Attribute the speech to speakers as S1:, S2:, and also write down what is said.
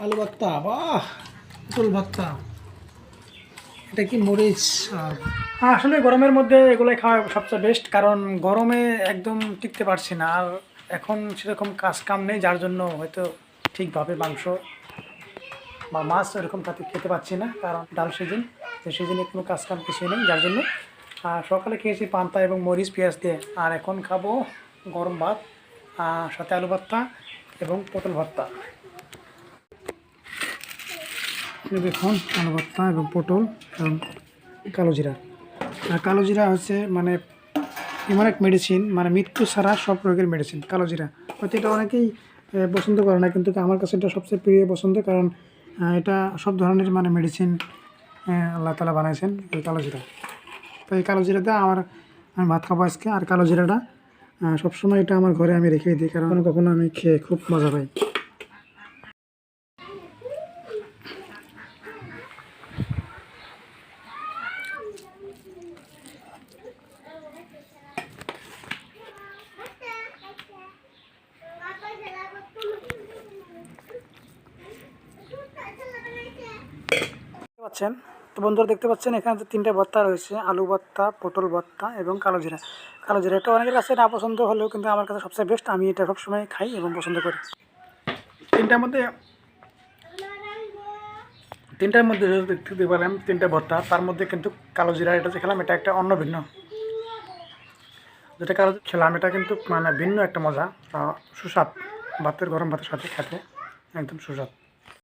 S1: আলু ভর্তা, বাহ! পটল ভর্তা, এটা কি মরিচ? আর আসলে গরমের মধ্যে এগুলোই খাওয়া সবচেয়ে বেস্ট, কারণ গরমে একদম টিকতে পারছি না। আর এখন সেরকম কাজ কাম নেই, যার জন্য হয়তো ঠিকভাবে মাংস বা মাছ এরকম তাতে খেতে পাচ্ছি না, কারণ ডাল সিজন, যে সিজনে কোনো কাজ কাম কিছুই নেই, যার জন্য। আর সকালে খেয়েছি পান্তা এবং মরিচ পেঁয়াজ দিয়ে, আর এখন খাবো গরম ভাত, সাথে আলু ভর্তা এবং পটল ভর্তা। এই দেখুন আলু ভর্তা এবং পটল এবং কালো জিরা। আর কালো জিরা হচ্ছে মানে এমন এক মেডিসিন, মানে মৃত্যু ছাড়া সব রোগের মেডিসিন কালো জিরা। হয়তো এটা অনেকেই পছন্দ করে না, কিন্তু আমার কাছে এটা সবচেয়ে প্রিয় পছন্দ, কারণ এটা সব ধরনের মানে মেডিসিন আল্লাহ তালা বানাইছেন এই কালো জিরা। তো এই কালো জিরাটা আমি ভাত খাবো আজকে। আর কালো জিরাটা সবসময় এটা আমার ঘরে আমি রেখে দিই, কারণ কখনো আমি খেয়ে খুব মজা পাই। পাচ্ছেন তো বন্ধুরা, দেখতে পাচ্ছেন এখানে যে তিনটা ভর্তা রয়েছে, আলু ভর্তা, পটল ভর্তা এবং কালো জিরা। কালো জিরা এটা অনেকের কাছে না পছন্দ হলেও কিন্তু আমার কাছে সবচেয়ে বেস্ট, আমি এটা সবসময় খাই এবং পছন্দ করি। তিনটার মধ্যে যদি দেখতে পেলাম তিনটা ভর্তা, তার মধ্যে কিন্তু কালো জিরা এটা যে খেলাম, এটা একটা অন্য ভিন্ন। যেটা কালো খেলাম এটা কিন্তু মানে ভিন্ন একটা মজা, সুস্বাদ, গরম ভাতের সাথে খেতে একদম সুস্বাদ।